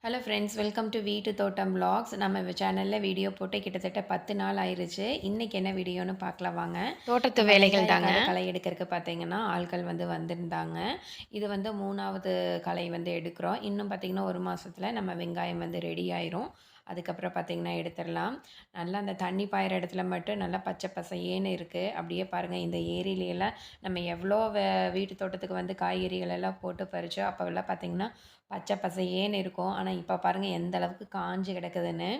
Hello friends, welcome to வீட்டு தோட்டம் vlogs. நம்ம சேனலில் வீடியோ போட்டு கிட்டத்தட்ட 10 நாள் ஆயிடுச்சு. இன்றைக்கி என்ன வீடியோன்னு பார்க்கலாம் வாங்க. தோட்டத்து வேலைகள் தாங்க. களை எடுக்கிறதுக்கு பார்த்தீங்கன்னா ஆட்கள் வந்திருந்தாங்க. இது 3வது களை எடுக்கிறோம். இன்னும் பார்த்திங்கன்னா 1 மாதத்தில் நம்ம வெங்காயம் ரெடி ஆயிரும். அதுக்கப்புறம் பார்த்திங்கன்னா எடுத்துடலாம். நல்லா அந்த தண்ணி பாயிற இடத்துல மட்டும் நல்லா பச்சை பசையேன்னு இருக்குது. அப்படியே பாருங்கள், இந்த ஏரியிலெல்லாம் நம்ம எவ்வளோ வீட்டு தோட்டத்துக்கு காய்கறிகள் எல்லாம் போட்டு பறித்தோம். அப்போல்லாம் பார்த்திங்கன்னா பச்சை பசையேன்னு இருக்கும். ஆனால் இப்போ பாருங்கள் எந்த அளவுக்கு காஞ்சு கிடக்குதுன்னு.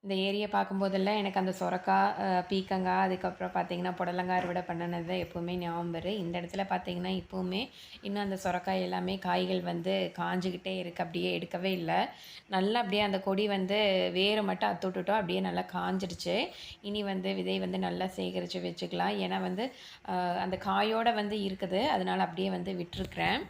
இந்த ஏரியை பார்க்கும்போதெல்லாம் எனக்கு அந்த சொரக்காய், பீக்கங்காய், அதுக்கப்புறம் பார்த்திங்கன்னா புடலங்காய் அறுவடை பண்ணினது தான் எப்போவுமே ஞாபகம் வரும். இந்த இடத்துல பார்த்திங்கன்னா இப்போவுமே இன்னும் அந்த சொரக்காய் எல்லாமே காய்கள் காஞ்சிக்கிட்டே இருக்குது. அப்படியே எடுக்கவே இல்லை. நல்லா அப்படியே அந்த கொடி வேரை மட்டும் அத்து விட்டுட்டோம். அப்படியே நல்லா காஞ்சிடுச்சு. இனி விதை நல்லா சேகரித்து வச்சுக்கலாம். ஏன்னா அந்த காயோடு இருக்குது. அதனால் அப்படியே விட்டுருக்குறேன்.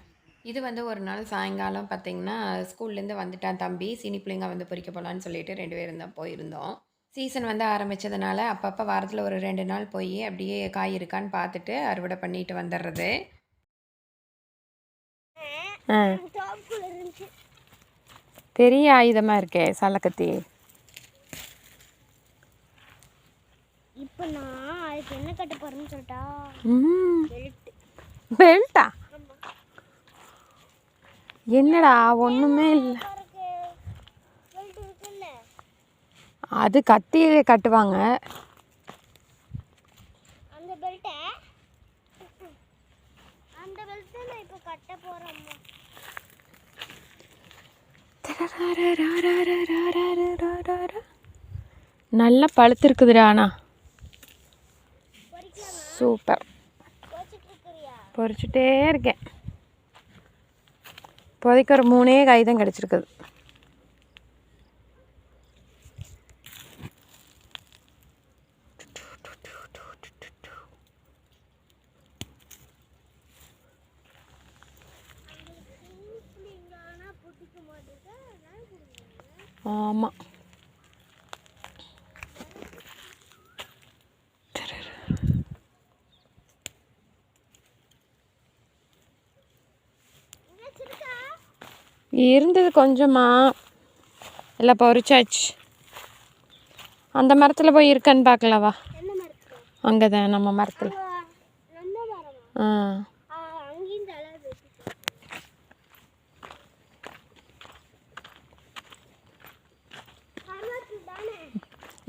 இது ஒரு நாள் சாயங்காலம் பார்த்திங்கன்னா ஸ்கூல்லேருந்து வந்துட்டான் தம்பி. சீனி பிள்ளைங்க பொறிக்க போகலான்னு சொல்லிட்டு 2 பேரும் தான் போயிருந்தோம். சீசன் ஆரம்பித்ததுனால அப்பப்போ வாரத்தில் ஒரு 2 நாள் போய் அப்படியே காய் இருக்கான்னு பார்த்துட்டு அறுவடை பண்ணிட்டு வந்துடுறது. பெரிய ஆயுதமாக இருக்கே சலக்கத்தி. இப்போ நான் அதுக்கு என்ன கட்ட போகிறேன்னு சொல்லிட்டா? பெல்ட்டா? என்னடா ஒன்றுமே இல்லை. அது கத்தியிலே கட்டுவாங்க. அந்த பெல்ட்டை நான் இப்போ கட்ட போகிறேன். நல்லா பழுத்திருக்குதுடா. அண்ணா சூப்பர். பொறிச்சுட்டே இருக்கேன். இப்போதைக்கு ஒரு 3 காய் தான் கிடச்சிருக்குது. ஆமாம், இருந்தது கொஞ்சமாக எல்லாம் பறிச்சாச்சு. அந்த மரத்தில் போய் இருக்கான்னு பார்க்கலவா? அங்கே தான் நம்ம மரத்தில். ஆ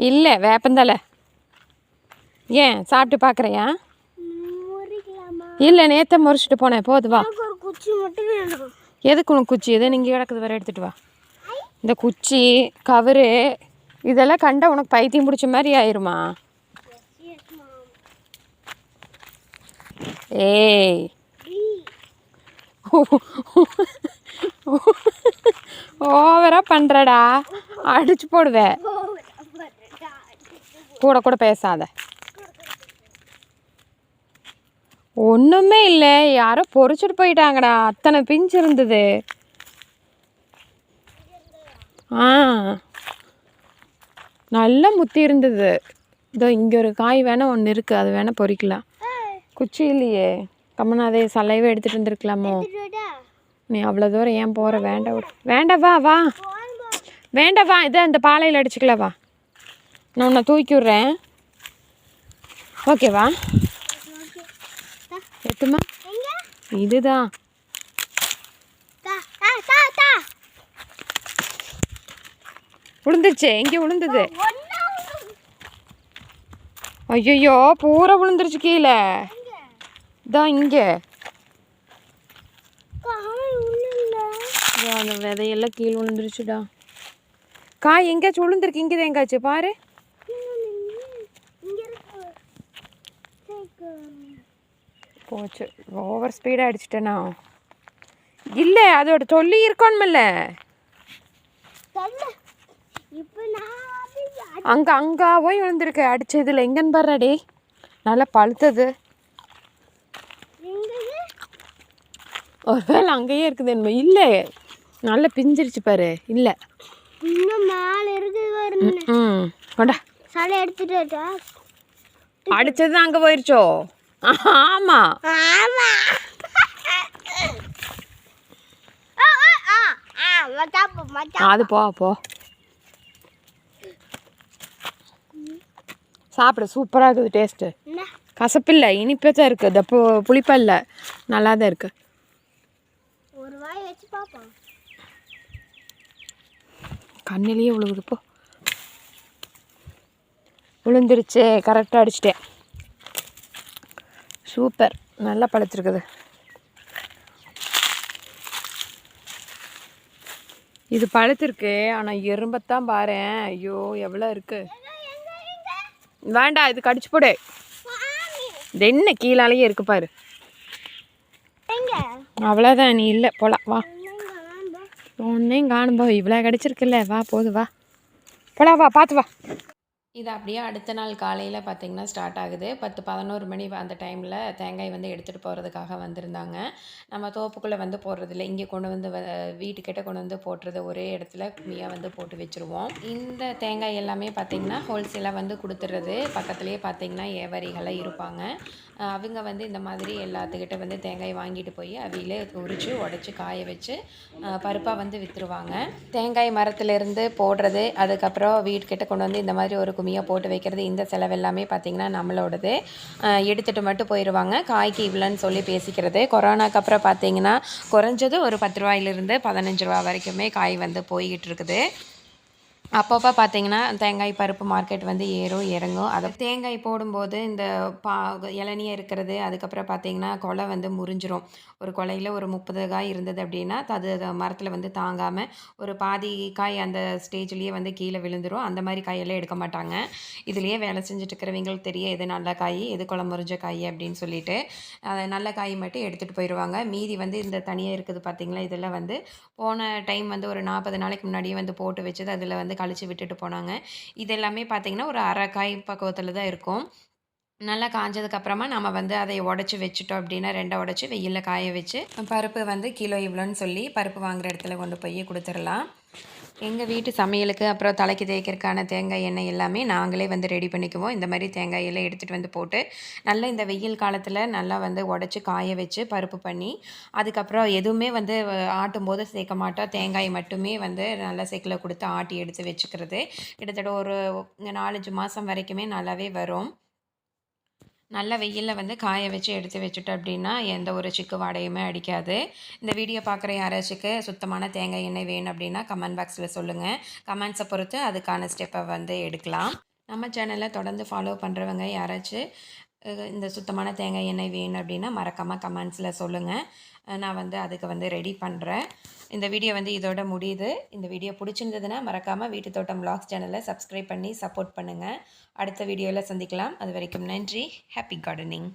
இல்லை, வேப்பந்தலை. ஏன் சாப்பிட்டு பார்க்குறியா? இல்லை, நேற்று முறிச்சிட்டு போனேன். போதுவா? எதுக்கு உனக்கு குச்சி? எது நீங்கள் கிடக்குது வேறு எடுத்துகிட்டு வா. இந்த குச்சி கவரு இதெல்லாம் கண்டா உனக்கு பைத்தியம் பிடிச்ச மாதிரி ஆயிருமா? ஏய், ஓவராக பண்ணுறடா, அடிச்சு போடுவேன். கூட கூட பேசாத. ஒன்றுமே இல்லை, யாரோ பொறிச்சிட்டு போயிட்டாங்கடா. அத்தனை பிஞ்சு இருந்தது. ஆ, நல்லா முத்தி இருந்தது. இதோ இங்கே ஒரு காய் வேணால் ஒன்று இருக்குது, அது வேணால் பொறிக்கலாம். குச்சி இல்லையே, கம்மனாதே சலைவை எடுத்துகிட்டு வந்துருக்கலாமோ? நீ அவ்வளோ தூரம் ஏன் போகிற? வேண்டாம் வேண்டாம், வா வா. வேண்டாம் வா, இதை அந்த பாலையில் அடிச்சுக்கல வா. நான் உன்னை தூக்கி விட்றேன். ஓகேவா? எட்டுமா? இதுதான். விழுந்துருச்சு. எங்கே விழுந்தது? ஐயோ, பூரா விழுந்துருச்சு கீழே. இதான் இங்கே அந்த விதையெல்லாம் கீழே விழுந்துருச்சுடா. காய் எங்கேயாச்சும் விழுந்துருக்கு. இங்கே தான் எங்காச்சு பாரு. போச்சு, ஓவர் ஸ்பீடாக அடிச்சிட்டேனா? இல்லை, அதோட சொல்லி இருக்கணுமில்ல. அங்கே போய் விழுந்துருக்கு. அடிச்சதில் எங்கன்னு பாருடே, நல்லா பழுத்தது. ஒருவேளை அங்கேயே இருக்குது என்ன? இல்லை, நல்லா பிஞ்சிருச்சு பாரு. இல்லை, இன்னும் மேலே இருக்குது. கொண்டா சலை எடுத்துட்டா. அடிச்சது அங்கே போயிருச்சோ? ஆமாம், அது போ போ சாப்பிட சூப்பராக இருக்குது டேஸ்ட்டு. கசப்பு இல்லை, இனிப்பே தான் இருக்குது. இந்த புளிப்பா இல்லை, நல்லா தான் இருக்குது. ஒரு வாய் வச்சு பார்ப்போம். கண்ணிலேயே விழுகுது போ. விழுந்துருச்சு, கரெக்டாக அடிச்சிட்டேன். சூப்பர், நல்லா பழுத்திருக்குது. இது பழுத்திருக்கு, ஆனால் எறும்பத்தான் பாரேன். ஐயோ எவ்வளோ இருக்கு. வேண்டாம், இது கடிச்சு போடு. இது என்ன கீழாலேயே இருக்கு பாரு. அவ்வளோதான், நீ இல்லை போலாம் வா. ஒன்றையும் காணும்போ, இவ்வளோ கிடச்சிருக்குல்ல, வா போது வா போலாம், வா பார்த்து வா. இது அப்படியே அடுத்த நாள் காலையில் பார்த்திங்கன்னா ஸ்டார்ட் ஆகுது. 10-11 மணி அந்த டைமில் தேங்காய் வந்து எடுத்துகிட்டு போகிறதுக்காக வந்திருந்தாங்க. நம்ம தோப்புக்குள்ளே வந்து போடுறதில்ல, இங்கே கொண்டு வந்து வீட்டுக்கிட்ட கொண்டு வந்து போட்டுறது, ஒரே இடத்துல கும்மியாக வந்து போட்டு வச்சுருவோம். இந்த தேங்காய் எல்லாமே பார்த்திங்கன்னா ஹோல்சேலாக வந்து கொடுத்துட்றது. பக்கத்துலேயே பார்த்திங்கன்னா வியாபாரிகளாக இருப்பாங்க. அவங்க வந்து இந்த மாதிரி எல்லாத்துக்கிட்ட வந்து தேங்காய் வாங்கிட்டு போய் அவையிலே உரித்து உடச்சி காய வச்சு பருப்பாக வந்து விற்றுருவாங்க. தேங்காய் மரத்துலேருந்து போடுறது, அதுக்கப்புறம் வீட்டுக்கிட்ட கொண்டு வந்து இந்த மாதிரி ஒரு கும்மியாக போட்டு வைக்கிறது, இந்த செலவு எல்லாமே பார்த்திங்கன்னா நம்மளோடது. எடுத்துகிட்டு மட்டும் போயிடுவாங்க. காய்க்கு இவ்வளோன்னு சொல்லி பேசிக்கிறது. கொரோனாக்கு அப்புறம் பார்த்திங்கன்னா குறைஞ்சது ஒரு 10 ரூபாயிலிருந்து 15 ரூபா வரைக்குமே காய் வந்து போய்கிட்டு இருக்குது. அப்பப்போ பார்த்திங்கன்னா தேங்காய் பருப்பு மார்க்கெட் வந்து ஏறும் இறங்கும். அதை தேங்காய் போடும்போது இந்த இளநியாக இருக்கிறது, அதுக்கப்புறம் பார்த்திங்கன்னா கொலை வந்து முறிஞ்சிரும். ஒரு கொலையில் ஒரு 30 காய் இருந்தது அப்படின்னா அது மரத்தில் வந்து தாங்காமல் ஒரு பாதி காய் அந்த ஸ்டேஜ்லேயே வந்து கீழே விழுந்துடும். அந்த மாதிரி காயெல்லாம் எடுக்க மாட்டாங்க. இதுலேயே வேலை செஞ்சுட்டு இருக்கிறவங்களுக்கு தெரியும் எது நல்ல காய், எது கொலை முறிஞ்ச காய் அப்படின்னு சொல்லிட்டு நல்ல காய் மட்டும் எடுத்துகிட்டு போயிடுவாங்க. மீதி வந்து இந்த தனியாக இருக்குது பார்த்திங்களா, இதெல்லாம் வந்து போன டைம் வந்து ஒரு 40 நாளைக்கு முன்னாடியே வந்து போட்டு வச்சது, அதில் வந்து கழிச்சு விட்டுட்டு போனாங்க. இது எல்லாமே பார்த்திங்கன்னா ஒரு அரை காய் பக்குவத்தில் தான் இருக்கும். நல்லா காஞ்சதுக்கப்புறமா நம்ம வந்து அதை உடச்சி வச்சுட்டோம் அப்படின்னா 2 உடச்சி வெயிலில் காய வச்சு பருப்பு வந்து கிலோ இவ்வளோன்னு சொல்லி பருப்பு வாங்குகிற இடத்துல கொண்டு போய் கொடுத்துடலாம். எங்கள் வீட்டு சமையலுக்கு அப்புறம் தலைக்கு தேய்க்கிறதுக்கான தேங்காய் எண்ணெய் எல்லாமே நாங்களே வந்து ரெடி பண்ணிக்குவோம். இந்த மாதிரி தேங்காய் எல்லாம் எடுத்துகிட்டு வந்து போட்டு நல்லா இந்த வெயில் காலத்தில் நல்லா வந்து உடச்சி காய வச்சு பருப்பு பண்ணி அதுக்கப்புறம் எதுவுமே வந்து ஆட்டும் போது சேர்க்க மாட்டோம். தேங்காய் மட்டுமே வந்து நல்லா செக்கில் கொடுத்து ஆட்டி எடுத்து வச்சுக்கிறது. கிட்டத்தட்ட ஒரு 4-5 மாதம் வரைக்குமே நல்லாவே வரும். நல்ல வெயிலில் வந்து காய வச்சு எடுத்து வச்சுட்டோம் அப்படின்னா எந்த ஒரு சிக்கு வாடையுமே அடிக்காது. இந்த வீடியோ பார்க்குற யாராச்சுக்கு சுத்தமான தேங்காய் எண்ணெய் வேணும் அப்படின்னா கமெண்ட் பாக்ஸில் சொல்லுங்கள். கமெண்ட்ஸை பொறுத்து அதுக்கான ஸ்டெப்பை வந்து எடுக்கலாம். நம்ம சேனலை தொடர்ந்து ஃபாலோ பண்ணுறவங்க யாராச்சும் இந்த சுத்தமான தேங்காய் எண்ணெய் வேணும் அப்படின்னா மறக்காமல் கமெண்ட்ஸில் சொல்லுங்கள். நான் வந்து அதுக்கு வந்து ரெடி பண்ணுறேன். இந்த வீடியோ வந்து இதோட முடியுது. இந்த வீடியோ பிடிச்சிருந்ததுன்னா மறக்காமல் வீட்டு தோட்டம் vlogs சேனலை சப்ஸ்கிரைப் பண்ணி சப்போர்ட் பண்ணுங்கள். அடுத்த வீடியோவில் சந்திக்கலாம். அது வரைக்கும் நன்றி. Happy gardening.